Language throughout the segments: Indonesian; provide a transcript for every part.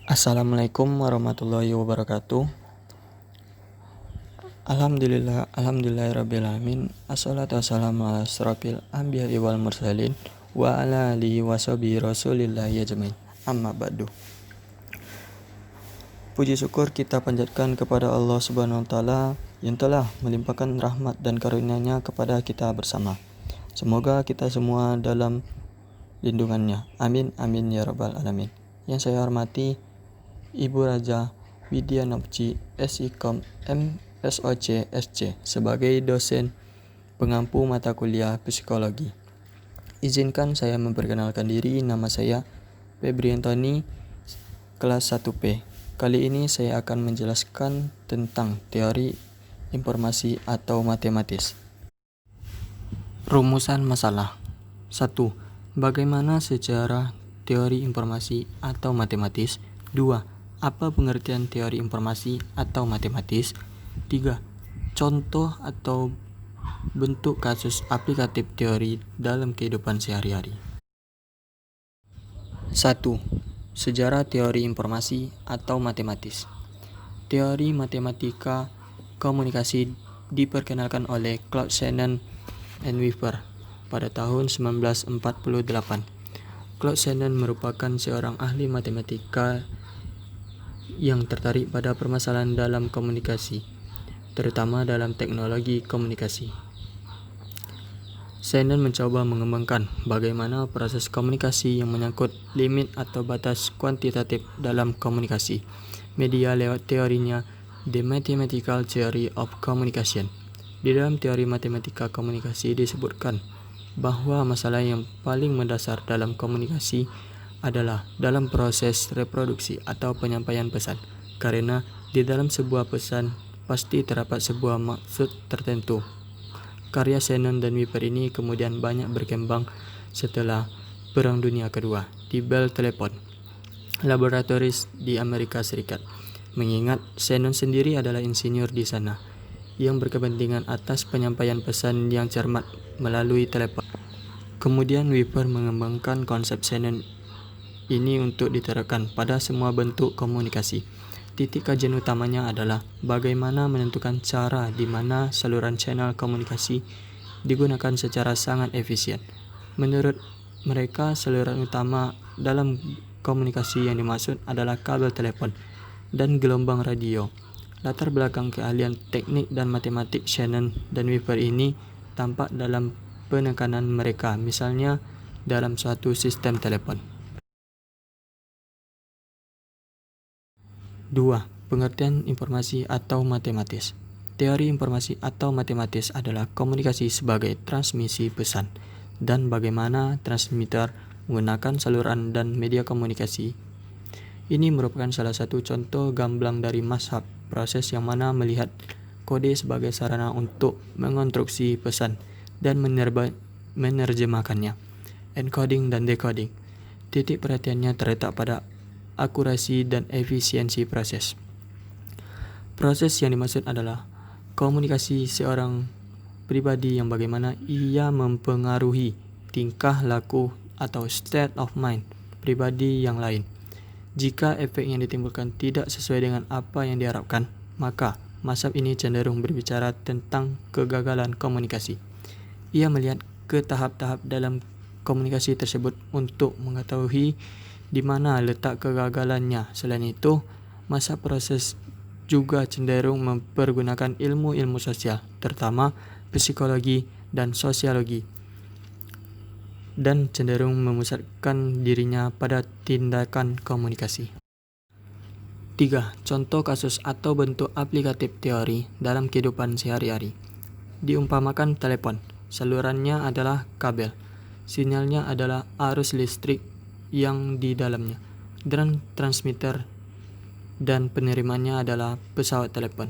Assalamualaikum warahmatullahi wabarakatuh. Alhamdulillahirrabbilalamin. Assalatu wassalamu ala asrofil anbiya'i wal mursalin wa ala alihi wa sahbihi rasulillahi ajmain. Amma ba'du. Puji syukur kita panjatkan kepada Allah Subhanahu wa taala yang telah melimpahkan rahmat dan karunia-Nya kepada kita bersama. Semoga kita semua dalam lindungannya. Amin amin ya rabbal alamin. Yang saya hormati Ibu Raja Widya Nopci SIKOM MSOC SC sebagai dosen pengampu mata kuliah psikologi. Izinkan saya memperkenalkan diri. Nama saya Febri Antoni, kelas 1P. Kali ini saya akan menjelaskan tentang teori informasi atau matematis. Rumusan masalah. 1. Bagaimana sejarah teori informasi atau matematis? 2. Apa pengertian teori informasi atau matematis? 3. Contoh atau bentuk kasus aplikatif teori dalam kehidupan sehari-hari. 1. Sejarah teori informasi atau matematis. Teori matematika komunikasi diperkenalkan oleh Claude Shannon and Weaver pada tahun 1948. Claude Shannon merupakan seorang ahli matematika yang tertarik pada permasalahan dalam komunikasi, terutama dalam teknologi komunikasi. Shannon mencoba mengembangkan bagaimana proses komunikasi yang menyangkut limit atau batas kuantitatif dalam komunikasi media lewat teorinya The Mathematical Theory of Communication. Di dalam teori matematika komunikasi disebutkan bahwa masalah yang paling mendasar dalam komunikasi adalah dalam proses reproduksi atau penyampaian pesan, karena di dalam sebuah pesan pasti terdapat sebuah maksud tertentu. Karya Shannon dan Weaver ini kemudian banyak berkembang setelah Perang Dunia Kedua di Bell Telephone Laboratories di Amerika Serikat, mengingat Shannon sendiri adalah insinyur di sana yang berkepentingan atas penyampaian pesan yang cermat melalui telepon. Kemudian Weaver mengembangkan konsep Shannon ini untuk diterapkan pada semua bentuk komunikasi. Titik kajian utamanya adalah bagaimana menentukan cara di mana saluran channel komunikasi digunakan secara sangat efisien. Menurut mereka, saluran utama dalam komunikasi yang dimaksud adalah kabel telepon dan gelombang radio. Latar belakang keahlian teknik dan matematik Shannon dan Weaver ini tampak dalam penekanan mereka, misalnya dalam suatu sistem telepon. 2. Pengertian informasi atau matematis. Teori informasi atau matematis adalah komunikasi sebagai transmisi pesan dan bagaimana transmitter menggunakan saluran dan media komunikasi. Ini merupakan salah satu contoh gamblang dari mazhab proses yang mana melihat kode sebagai sarana untuk mengonstruksi pesan dan menerjemahkannya, encoding dan decoding. Titik perhatiannya terletak pada akurasi dan efisiensi proses. Proses yang dimaksud adalah komunikasi seorang pribadi yang bagaimana ia mempengaruhi tingkah laku atau state of mind pribadi yang lain. Jika efek yang ditimbulkan tidak sesuai dengan apa yang diharapkan, maka mazhab ini cenderung berbicara tentang kegagalan komunikasi. Ia melihat ke tahap-tahap dalam komunikasi tersebut untuk mengetahui di mana letak kegagalannya. Selain itu, mazhab proses juga cenderung mempergunakan ilmu-ilmu sosial, terutama psikologi dan sosiologi, dan cenderung memusatkan dirinya pada tindakan komunikasi. 3. Contoh kasus atau bentuk aplikatif teori dalam kehidupan sehari-hari. Diumpamakan telepon, salurannya adalah kabel, sinyalnya adalah arus listrik yang di dalamnya, dan transmitter dan penerimanya adalah pesawat telepon.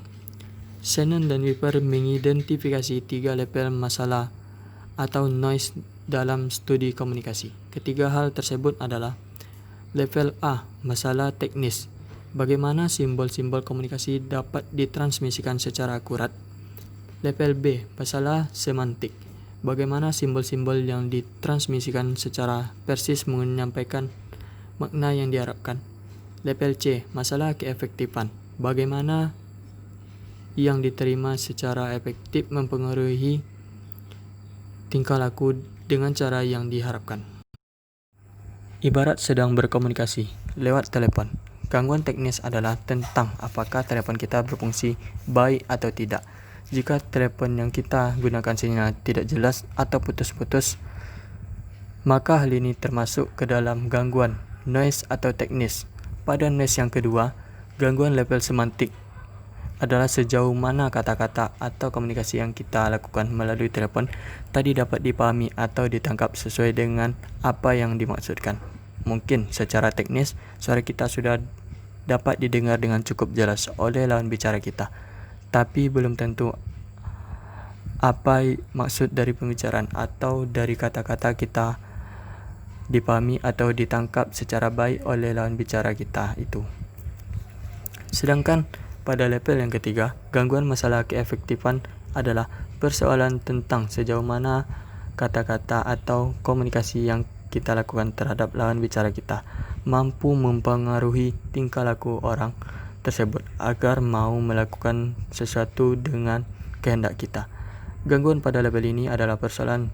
Shannon dan Weaver mengidentifikasi 3 level masalah atau noise dalam studi komunikasi. Ketiga hal tersebut adalah level A, masalah teknis, bagaimana simbol-simbol komunikasi dapat ditransmisikan secara akurat. Level B, masalah semantik, bagaimana simbol-simbol yang ditransmisikan secara persis menyampaikan makna yang diharapkan. Level C, masalah keefektifan. Bagaimana yang diterima secara efektif mempengaruhi tingkah laku dengan cara yang diharapkan. Ibarat sedang berkomunikasi lewat telepon. Gangguan teknis adalah tentang apakah telepon kita berfungsi baik atau tidak. Jika telepon yang kita gunakan sinyal tidak jelas atau putus-putus, maka hal ini termasuk ke dalam gangguan noise atau teknis. Pada noise yang kedua, gangguan level semantik adalah sejauh mana kata-kata atau komunikasi yang kita lakukan melalui telepon tadi dapat dipahami atau ditangkap sesuai dengan apa yang dimaksudkan. Mungkin secara teknis, suara kita sudah dapat didengar dengan cukup jelas oleh lawan bicara kita, tapi belum tentu apa maksud dari pembicaraan atau dari kata-kata kita dipahami atau ditangkap secara baik oleh lawan bicara kita itu. Sedangkan pada level yang ketiga, gangguan masalah keefektifan adalah persoalan tentang sejauh mana kata-kata atau komunikasi yang kita lakukan terhadap lawan bicara kita mampu mempengaruhi tingkah laku orang tersebut agar mau melakukan sesuatu dengan kehendak kita. Gangguan pada level ini adalah persoalan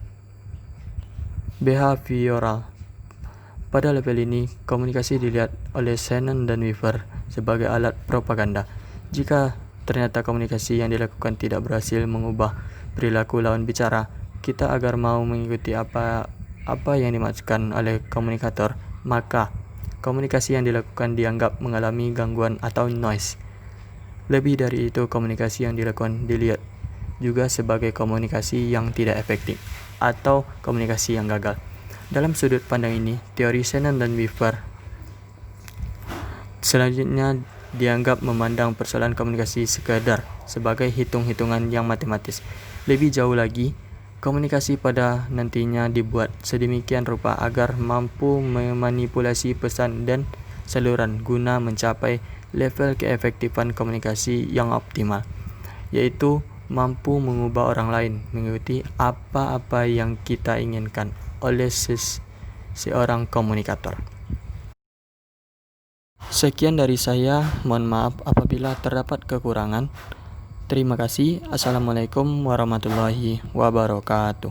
behavioral. Pada level ini, komunikasi dilihat oleh Shannon dan Weaver sebagai alat propaganda. Jika ternyata komunikasi yang dilakukan tidak berhasil mengubah perilaku lawan bicara kita agar mau mengikuti apa yang dimaksudkan oleh komunikator, maka komunikasi yang dilakukan dianggap mengalami gangguan atau noise. Lebih dari itu, komunikasi yang dilakukan dilihat juga sebagai komunikasi yang tidak efektif atau komunikasi yang gagal. Dalam sudut pandang ini, teori Shannon dan Weaver selanjutnya dianggap memandang persoalan komunikasi sekadar sebagai hitung-hitungan yang matematis. Lebih jauh lagi, komunikasi pada nantinya dibuat sedemikian rupa agar mampu memanipulasi pesan dan saluran guna mencapai level keefektifan komunikasi yang optimal, yaitu mampu mengubah orang lain mengikuti apa-apa yang kita inginkan oleh seorang komunikator. Sekian dari saya, mohon maaf apabila terdapat kekurangan. Terima kasih. Assalamualaikum warahmatullahi wabarakatuh.